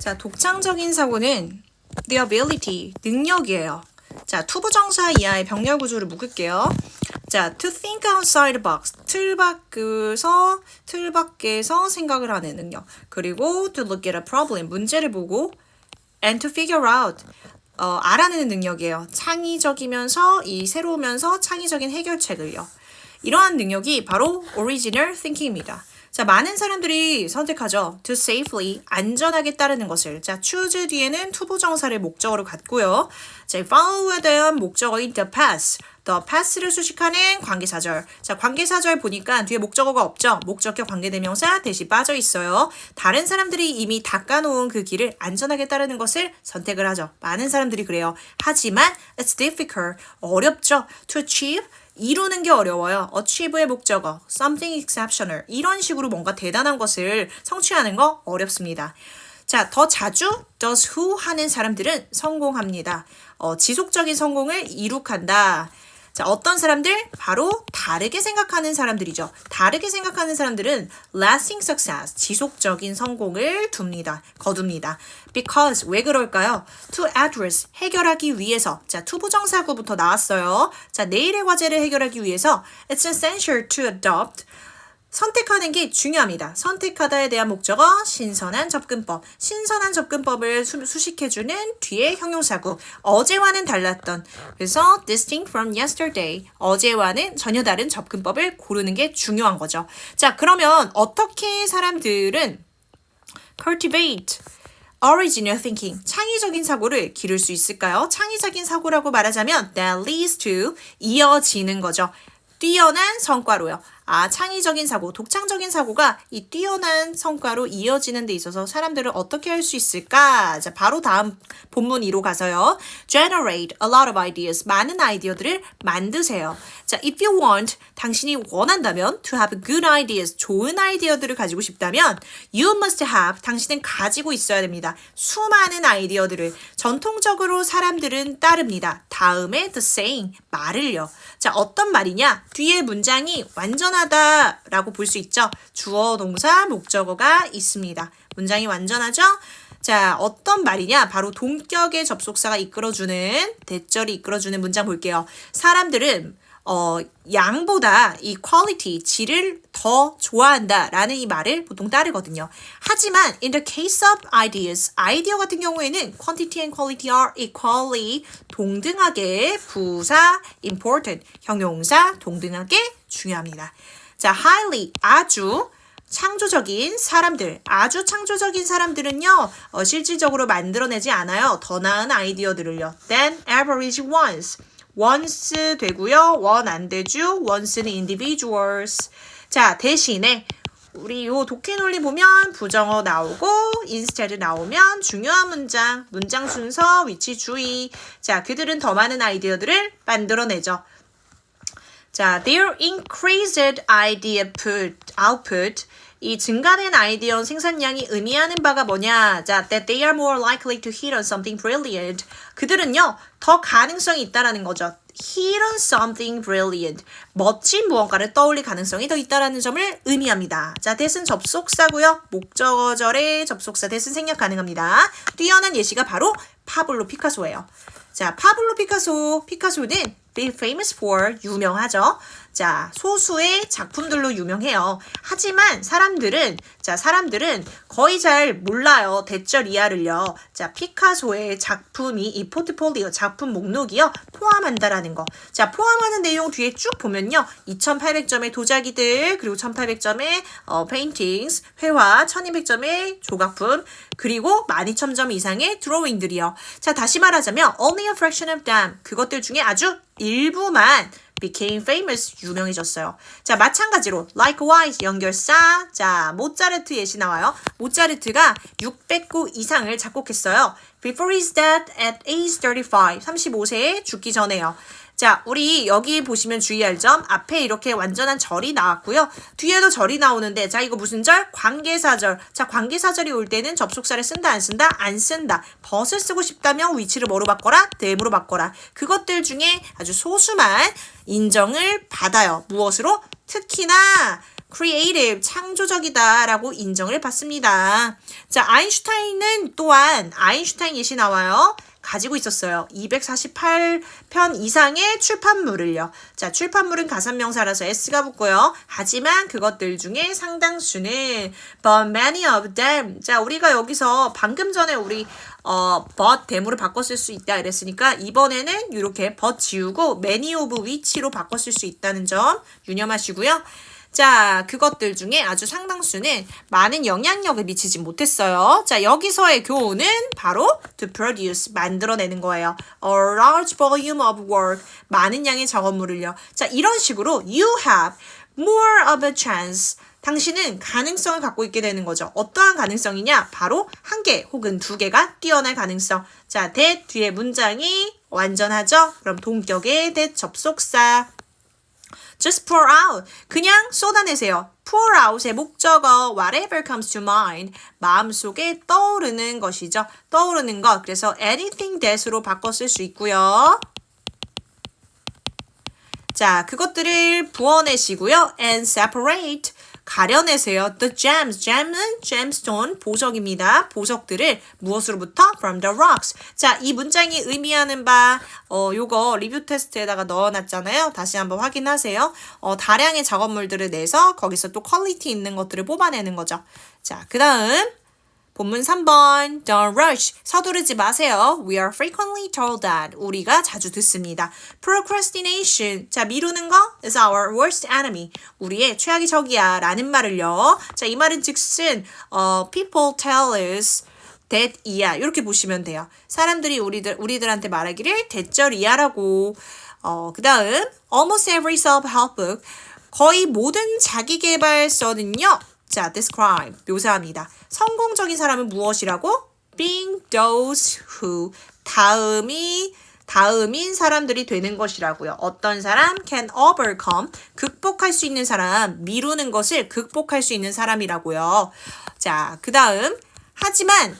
자, 독창적인 사고는 the ability, 능력이에요. 자, 투부정사 이하의 병렬 구조를 묶을게요. 자, to think outside the box, 틀 밖에서 생각을 하는 능력. 그리고 to look at a problem, 문제를 보고 and to figure out, 알아내는 능력이에요. 창의적이면서 새로우면서 창의적인 해결책을요. 이러한 능력이 바로 original thinking입니다. 자, 많은 사람들이 선택하죠. to safely, 안전하게 따르는 것을. 자, choose 뒤에는 투부정사를 목적어로 갖고요. 자, follow에 대한 목적어인 the past. the past를 수식하는 관계사절. 자, 관계사절 보니까 뒤에 목적어가 없죠. 목적격 관계대명사 대신 빠져 있어요. 다른 사람들이 이미 닦아놓은 그 길을 안전하게 따르는 것을 선택을 하죠. 많은 사람들이 그래요. 하지만 it's difficult. 어렵죠. to achieve. 이루는 게 어려워요. achieve의 목적어, something exceptional. 이런 식으로 뭔가 대단한 것을 성취하는 거 어렵습니다. 자, 더 자주 does who 하는 사람들은 성공합니다. 지속적인 성공을 이룩한다. 자, 어떤 사람들? 바로 다르게 생각하는 사람들이죠. 다르게 생각하는 사람들은 lasting success, 지속적인 성공을 거둡니다. Because, 왜 그럴까요? To address, 해결하기 위해서. 자, 투부정사구부터 나왔어요. 자, 내일의 과제를 해결하기 위해서 it's essential to adopt. 선택하는 게 중요합니다. 선택하다에 대한 목적어, 신선한 접근법. 신선한 접근법을 수식해주는 뒤에 형용사구. 어제와는 달랐던. 그래서 distinct from yesterday. 어제와는 전혀 다른 접근법을 고르는 게 중요한 거죠. 자, 그러면 어떻게 사람들은 cultivate original thinking, 창의적인 사고를 기를 수 있을까요? 창의적인 사고라고 말하자면 that leads to, 이어지는 거죠. 뛰어난 성과로요. 창의적인 사고, 독창적인 사고가 이 뛰어난 성과로 이어지는 데 있어서 사람들은 어떻게 할 수 있을까? 자, 바로 다음 본문 2로 가서요. Generate a lot of ideas. 많은 아이디어들을 만드세요. 자, if you want, 당신이 원한다면 to have good ideas, 좋은 아이디어들을 가지고 싶다면 you must have, 당신은 가지고 있어야 됩니다. 수많은 아이디어들을. 전통적으로 사람들은 따릅니다. 다음에 the saying, 말을요. 자, 어떤 말이냐? 뒤에 문장이 완전하다라고 볼 수 있죠. 주어, 동사, 목적어가 있습니다. 문장이 완전하죠? 자, 어떤 말이냐? 바로 동격의 접속사가 이끌어주는, 대절이 이끌어주는 문장 볼게요. 사람들은 양보다 이 quality, 질을 더 좋아한다라는 이 말을 보통 따르거든요. 하지만 in the case of ideas, 아이디어 같은 경우에는 quantity and quality are equally 동등하게 부사 important, 형용사 동등하게 중요합니다. 자, highly, 아주 창조적인 사람들, 아주 창조적인 사람들은요, 실질적으로 만들어내지 않아요. 더 나은 아이디어들을요. than average ones. once 되고요. one 안 되죠. one는 individuals. 자, 대신에 우리 요 독해 논리 보면 부정어 나오고 instead 나오면 중요한 문장 순서, 위치 주의. 자, 그들은 더 많은 아이디어들을 만들어내죠. 자, their increased idea output. 이 증가된 아이디어 생산량이 의미하는 바가 뭐냐? 자, that they are more likely to hit on something brilliant. 그들은요, 더 가능성이 있다라는 거죠. hit on something brilliant. 멋진 무언가를 떠올릴 가능성이 더 있다라는 점을 의미합니다. 자, that은 접속사고요. 목적어절의 접속사 that은 생략 가능합니다. 뛰어난 예시가 바로 파블로 피카소예요. 자, 파블로 피카소는 be famous for, 유명하죠. 자, 소수의 작품들로 유명해요. 하지만 사람들은 거의 잘 몰라요. 대절 이하를요. 자, 피카소의 작품이 이 포트폴리오, 작품 목록이요. 포함한다라는 거. 자, 포함하는 내용 뒤에 쭉 보면요. 2800점의 도자기들, 그리고 1800점의 paintings, 회화, 1200점의 조각품, 그리고 12,000점 이상의 드로잉들이요. 자, 다시 말하자면 only a fraction of them. 그것들 중에 아주 일부만 became famous, 유명해졌어요. 자, 마찬가지로 likewise, 연결사. 자, 모차르트 예시 나와요. 모차르트가 600곡 이상을 작곡했어요. Before his death at age 35, 35세에 죽기 전에요. 자, 우리 여기 보시면 주의할 점, 앞에 이렇게 완전한 절이 나왔고요. 뒤에도 절이 나오는데, 자, 이거 무슨 절? 관계사절. 자, 관계사절이 올 때는 접속사를 쓴다, 안 쓴다? 안 쓴다. 벗을 쓰고 싶다면 위치를 뭐로 바꿔라? them으로 바꿔라. 그것들 중에 아주 소수만 인정을 받아요. 무엇으로? 특히나 creative, 창조적이다라고 인정을 받습니다. 자, 아인슈타인은 또한 아인슈타인 예시 나와요. 가지고 있었어요. 248편 이상의 출판물을요. 자, 출판물은 가산명사라서 s가 붙고요. 하지만 그것들 중에 상당수는 but many of them. 자, 우리가 여기서 방금 전에 우리 but 대모를 바꿨을 수 있다 이랬으니까 이번에는 이렇게 but 지우고 many of which로 바꿨을 수 있다는 점 유념하시고요. 자, 그것들 중에 아주 상당수는 많은 영향력을 미치지 못했어요. 자, 여기서의 교훈은 바로 to produce, 만들어내는 거예요. A large volume of work, 많은 양의 작업물을요. 자, 이런 식으로 you have more of a chance. 당신은 가능성을 갖고 있게 되는 거죠. 어떠한 가능성이냐? 바로 한 개 혹은 두 개가 뛰어날 가능성. 자, that 뒤에 문장이 완전하죠? 그럼 동격의 that 접속사. Just pour out. 그냥 쏟아내세요. pour out의 목적어 whatever comes to mind. 마음속에 떠오르는 것이죠. 떠오르는 것. 그래서 anything that으로 바꿔 쓸 수 있고요. 자, 그것들을 부어내시고요. and separate. 가려내세요. The gems. gem은 gemstone, 보석입니다. 보석들을 무엇으로부터? From the rocks. 자, 이 문장이 의미하는 바, 요거 리뷰 테스트에다가 넣어놨잖아요. 다시 한번 확인하세요. 다량의 작업물들을 내서 거기서 또 퀄리티 있는 것들을 뽑아내는 거죠. 자, 그 다음. 본문 3번. Don't rush. 서두르지 마세요. We are frequently told that. 우리가 자주 듣습니다. Procrastination. 자, 미루는 거 is our worst enemy. 우리의 최악의 적이야. 라는 말을요. 자, 이 말은 즉슨 people tell us that 이야. 이렇게 보시면 돼요. 사람들이 우리들한테 말하기를 대절이야라고. 그 다음 almost every self-help book. 거의 모든 자기계발서는요. 자, describe, 묘사합니다. 성공적인 사람은 무엇이라고? Being those who, 다음인 사람들이 되는 것이라고요. 어떤 사람? Can overcome, 극복할 수 있는 사람, 미루는 것을 극복할 수 있는 사람이라고요. 자, 그 다음, 하지만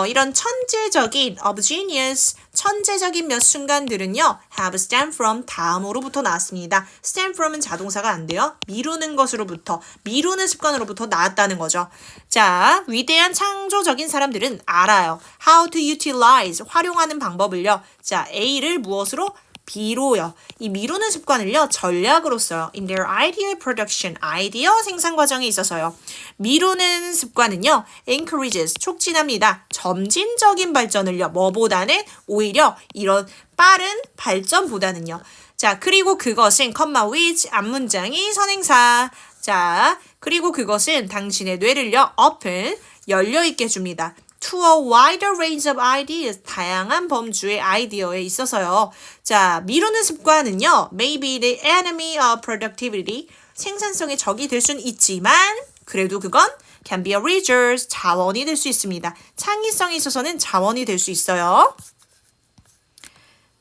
이런 천재적인 of genius, 천재적인 몇 순간들은요. have stem from, 다음으로부터 나왔습니다. stem from은 자동사가 안 돼요. 미루는 것으로부터, 미루는 습관으로부터 나왔다는 거죠. 자, 위대한 창조적인 사람들은 알아요. how to utilize, 활용하는 방법을요. 자, A를 무엇으로? B로요. 이 미루는 습관을요. 전략으로 써요. In their idea production, 아이디어 생산 과정에 있어서요. 미루는 습관은요. encourages, 촉진합니다. 점진적인 발전을요. 뭐보다는 오히려 이런 빠른 발전보다는요. 자, 그리고 그것은 with, 앞문장이 선행사. 자, 그리고 그것은 당신의 뇌를요. open, 열려있게 줍니다. To a wider range of ideas, 다양한 범주의 아이디어에 있어서요. 자, 미루는 습관은요. Maybe the enemy of productivity, 생산성의 적이 될 수는 있지만 그래도 그건 can be a resource, 자원이 될 수 있습니다. 창의성에 있어서는 자원이 될 수 있어요.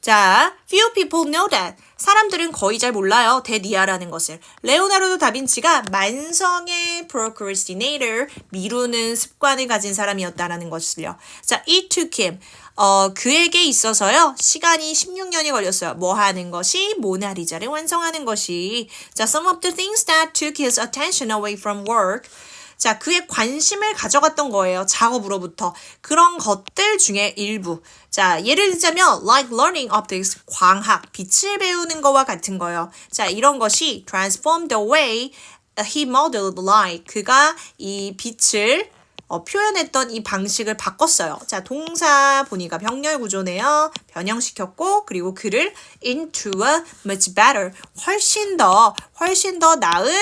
자, few people know that. 사람들은 거의 잘 몰라요. that,이야라는 것을. 레오나르도 다빈치가 만성의 procrastinator, 미루는 습관을 가진 사람이었다라는 것을요. 자, it took him. 그에게 있어서요. 시간이 16년이 걸렸어요. 뭐 하는 것이? 모나리자를 완성하는 것이. 자, some of the things that took his attention away from work. 자, 그의 관심을 가져갔던 거예요. 작업으로부터. 그런 것들 중에 일부. 자, 예를 들자면 like learning optics, 광학, 빛을 배우는 거와 같은 거예요. 자, 이런 것이 transform the way he modeled light. 그가 이 빛을 표현했던 이 방식을 바꿨어요. 자, 동사 보니까 병렬 구조네요. 변형시켰고 그리고 그를 into a much better, 훨씬 더 나은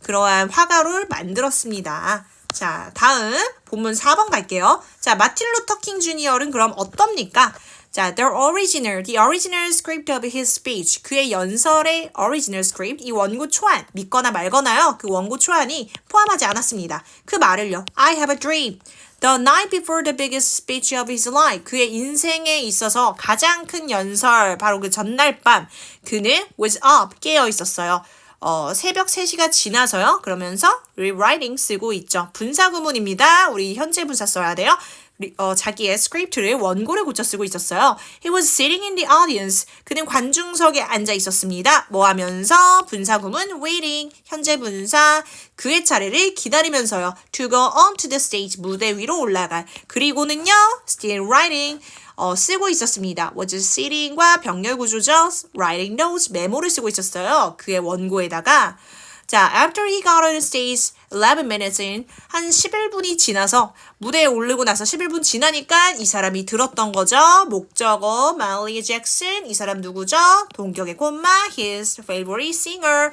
그러한 화가를 만들었습니다. 자, 다음 본문 4번 갈게요. 자, 마틴 루터 킹 주니어는 그럼 어떻습니까? 자, the original script of his speech. 그의 연설의 original script, 이 원고 초안, 믿거나 말거나요. 그 원고 초안이 포함하지 않았습니다. 그 말을요. I have a dream. The night before the biggest speech of his life. 그의 인생에 있어서 가장 큰 연설, 바로 그 전날 밤. 그는 was up, 깨어 있었어요. 새벽 3시가 지나서요. 그러면서 rewriting 쓰고 있죠. 분사 구문입니다. 우리 현재 분사 써야 돼요. 자기의 스크립트를 원고를 고쳐 쓰고 있었어요. He was sitting in the audience. 그는 관중석에 앉아 있었습니다. 뭐 하면서? 분사구문 waiting. 현재 분사 그의 차례를 기다리면서요. To go onto the stage. 무대 위로 올라갈. 그리고는요. Still writing. 쓰고 있었습니다. was sitting과 병렬 구조죠. Writing notes. 메모를 쓰고 있었어요. 그의 원고에다가. 자, after he got on stage 11 minutes in, 한 11분이 지나서 무대에 오르고 나서 11분 지나니까 이 사람이 들었던 거죠. 목적어, Miley Jackson, 이 사람 누구죠? 동격의 콤마, his favorite singer.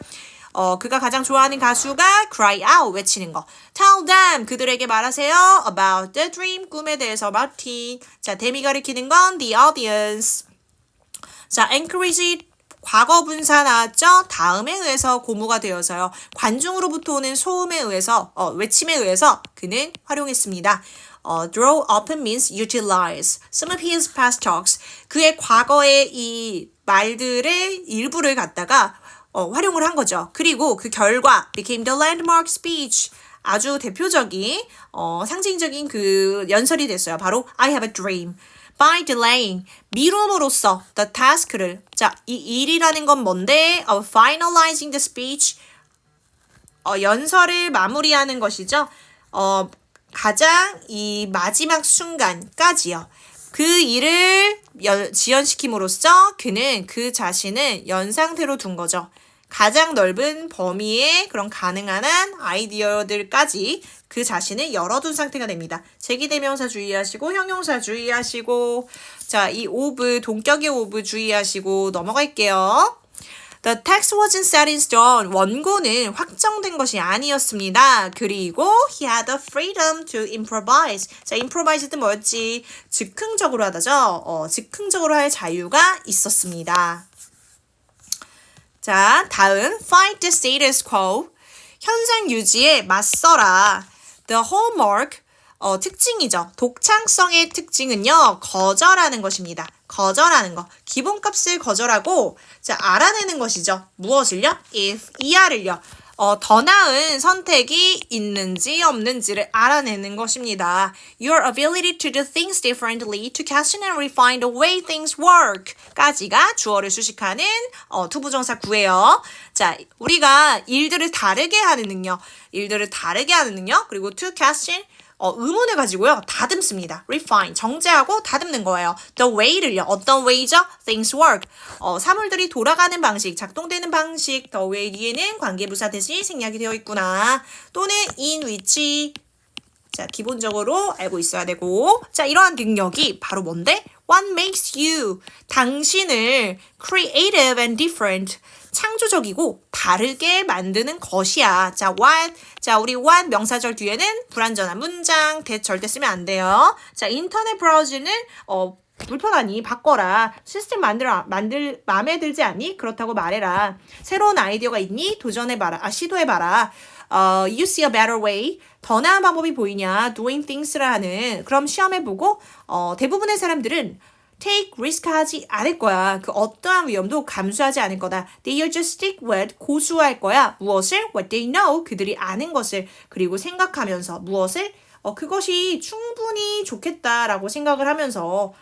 그가 가장 좋아하는 가수가 cry out, 외치는 거. Tell them, 그들에게 말하세요. About the dream, 꿈에 대해서 Martin. 자, them이 가리키는 건 the audience. 자, encourage 과거 분사 나왔죠? 다음에 의해서 고무가 되어서요. 관중으로부터 오는 소음에 의해서, 외침에 의해서 그는 활용했습니다. Draw open means utilize. Some of his past talks. 그의 과거의 이 말들의 일부를 갖다가 활용을 한 거죠. 그리고 그 결과 became the landmark speech. 아주 대표적인, 상징적인 그 연설이 됐어요. 바로 I have a dream. By delaying, 미룸으로써 the task를 자, 이 일이라는 건 뭔데? Finalizing the speech, 연설을 마무리하는 것이죠. 가장 이 마지막 순간까지요. 그 일을 지연시킴으로써 그는 그 자신을 연상태로 둔 거죠. 가장 넓은 범위의 그런 가능한 한 아이디어들까지 그 자신을 열어둔 상태가 됩니다. 제기대명사 주의하시고 형용사 주의하시고 자, 이 of, 동격의 of 주의하시고 넘어갈게요. The text wasn't set in stone. 원고는 확정된 것이 아니었습니다. 그리고 he had the freedom to improvise. 자, improvise는 뭐였지? 즉흥적으로 하다죠. 즉흥적으로 할 자유가 있었습니다. 자, 다음 fight the status quo. 현상 유지에 맞서라. The hallmark, 특징이죠. 독창성의 특징은요. 거절하는 것입니다. 거절하는 거. 기본값을 거절하고 자, 알아내는 것이죠. 무엇을요? if, 이하를요. 더 나은 선택이 있는지 없는지를 알아내는 것입니다. Your ability to do things differently, to question and refine the way things work 까지가 주어를 수식하는 투부정사 구예요. 자, 우리가 일들을 다르게 하는 능력, 그리고 to question, 의문을 가지고요. 다듬습니다. refine, 정제하고 다듬는 거예요. the way를요. 어떤 way죠? things work. 사물들이 돌아가는 방식, 작동되는 방식. the way 뒤에는 관계부사 대신 생략이 되어 있구나. 또는 in which. 자, 기본적으로 알고 있어야 되고. 자, 이러한 능력이 바로 뭔데? What makes you, 당신을 creative and different, 창조적이고 다르게 만드는 것이야. 자, what. 자, 우리 what 명사절 뒤에는 불완전한 문장, that 절대 쓰면 안 돼요. 자, 인터넷 브라우저는 불편하니 바꿔라. 시스템 마음에 들지 않니? 그렇다고 말해라. 새로운 아이디어가 있니? 도전해봐라. 시도해봐라. You see a better way. 더 나은 방법이 보이냐? Doing things라 하는. 그럼 시험해보고 대부분의 사람들은 take risk 하지 않을 거야. 그 어떠한 위험도 감수하지 않을 거다. They'll just stick with, 고수할 거야. 무엇을? What they know, 그들이 아는 것을. 그리고 생각하면서 무엇을? 그것이 충분히 좋겠다라고 생각을 하면서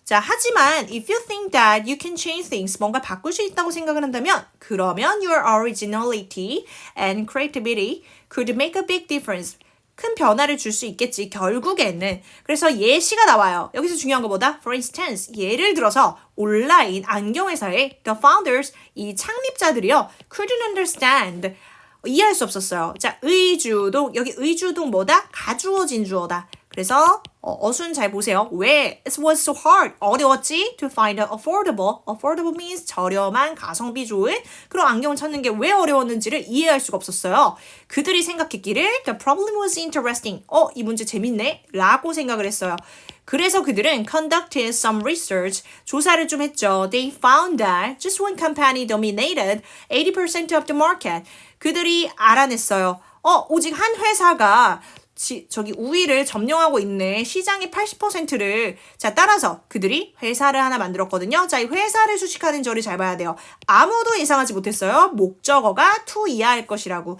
자, 하지만 if you think that you can change things, 뭔가 바꿀 수 있다고 생각을 한다면 그러면 your originality and creativity could make a big difference. 큰 변화를 줄 수 있겠지, 결국에는. 그래서 예시가 나와요. 여기서 중요한 것보다 for instance, 예를 들어서 온라인 안경회사의 the founders, 이 창립자들이요, couldn't understand, 이해할 수 없었어요. 자, 의주동, 여기 의주동 뭐다? 가주어진 주어다. 그래서 어순 잘 보세요. 왜? It was so hard. 어려웠지? To find an affordable. Affordable means 저렴한, 가성비 좋은 그런 안경을 찾는 게 왜 어려웠는지를 이해할 수가 없었어요. 그들이 생각했기를 The problem was interesting. 이 문제 재밌네? 라고 생각을 했어요. 그래서 그들은 conducted some research. 조사를 좀 했죠. They found that just one company dominated 80% of the market. 그들이 알아냈어요. 오직 한 회사가 저기 우위를 점령하고 있네. 시장의 80%를 자, 따라서 그들이 회사를 하나 만들었거든요. 자, 이 회사를 수식하는 절을 잘 봐야 돼요. 아무도 예상하지 못했어요. 목적어가 to 이하할 것이라고,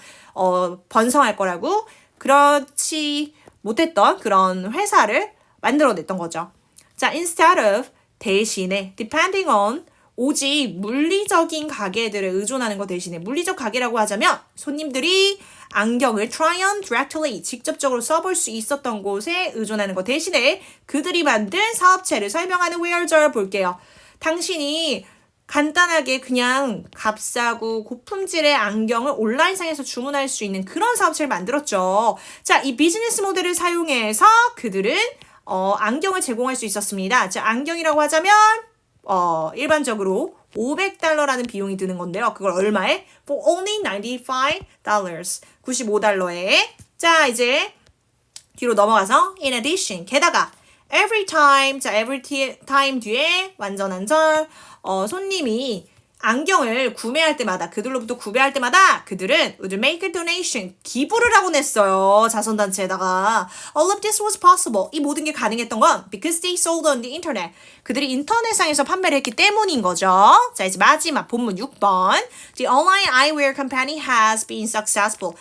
번성할 거라고. 그렇지 못했던 그런 회사를 만들어냈던 거죠. 자, instead of 대신에 depending on 오직 물리적인 가게들에 의존하는 것 대신에 물리적 가게라고 하자면 손님들이 안경을 try on directly 직접적으로 써볼 수 있었던 곳에 의존하는 것 대신에 그들이 만든 사업체를 설명하는 where절 볼게요. 당신이 간단하게 그냥 값싸고 고품질의 안경을 온라인상에서 주문할 수 있는 그런 사업체를 만들었죠. 자, 이 비즈니스 모델을 사용해서 그들은 안경을 제공할 수 있었습니다. 자, 안경이라고 하자면 일반적으로 $500라는 비용이 드는 건데요. 그걸 얼마에? For only $95. $95에. 자, 이제 뒤로 넘어가서 in addition, 게다가 every time, 자, every time 뒤에 완전한 절, 손님이 안경을 구매할 때마다 그들로부터 구매할 때마다 그들은 would make a donation 기부를 하곤 했어요. 자선단체에다가 all of this was possible 이 모든 게 가능했던 건 because they sold on the internet 그들이 인터넷상에서 판매를 했기 때문인 거죠. 자 이제 마지막 본문 6번 the online eyewear company has been successful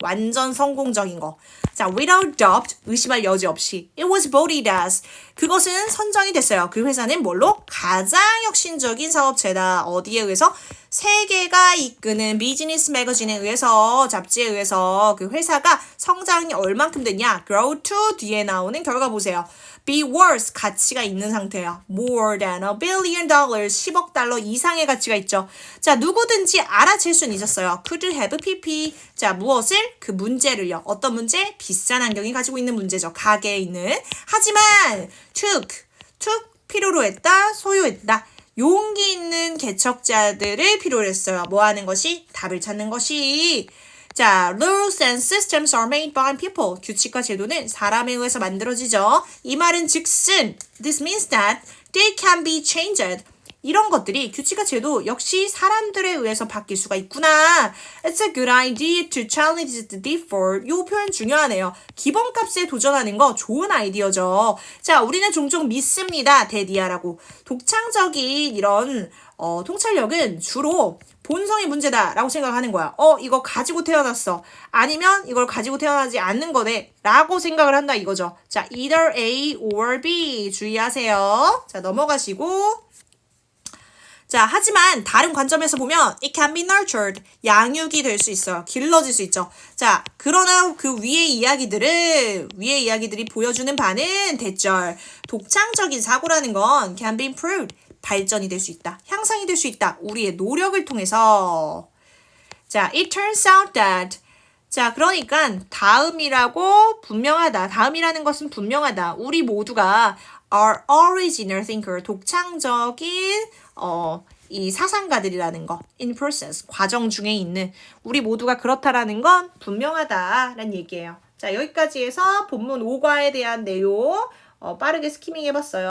완전 성공적인 거. 자 without doubt 의심할 여지 없이 it was voted as 그것은 선정이 됐어요. 그 회사는 뭘로? 가장 혁신적인 사업체다. 어디에 의해서? 세계가 이끄는 비즈니스 매거진에 의해서 잡지에 의해서 그 회사가 성장이 얼만큼 됐냐? grow to 뒤에 나오는 결과 보세요. be worth 가치가 있는 상태예요. more than $1 billion 10억 달러 이상의 가치가 있죠. 자 누구든지 알아챌 수는 있었어요. could have PP 자 무엇을? 그 문제를요. 어떤 문제? 비싼 안경이 가지고 있는 문제죠. 가게에 있는. 하지만 took 필요로 했다. 소요했다. 용기 있는 개척자들을 필요로 했어요. 뭐 하는 것이? 답을 찾는 것이. 자, rules and systems are made by people. 규칙과 제도는 사람에 의해서 만들어지죠. 이 말은 즉슨 this means that they can be changed. 이런 것들이 규칙과 제도 역시 사람들에 의해서 바뀔 수가 있구나. It's a good idea to challenge the default. 이 표현 중요하네요. 기본값에 도전하는 거 좋은 아이디어죠. 자, 우리는 종종 믿습니다. 대디아라고. 독창적인 이런 통찰력은 주로 본성이 문제다라고 생각하는 거야. 이거 가지고 태어났어. 아니면 이걸 가지고 태어나지 않는 거네. 라고 생각을 한다 이거죠. 자, either A or B 주의하세요. 자, 넘어가시고 자, 하지만 다른 관점에서 보면 it can be nurtured. 양육이 될 수 있어요. 길러질 수 있죠. 자, 그러나 그 위의 이야기들이 보여주는 바는 대절. 독창적인 사고라는 건 can be improved. 발전이 될 수 있다. 향상이 될 수 있다. 우리의 노력을 통해서. 자, it turns out that 자, 그러니까 다음이라고 분명하다. 다음이라는 것은 분명하다. 우리 모두가 are original thinker. 독창적인 이 사상가들이라는 거. in process. 과정 중에 있는 우리 모두가 그렇다라는 건 분명하다라는 얘기예요. 자, 여기까지 해서 본문 5과에 대한 내용 빠르게 스키밍 해봤어요.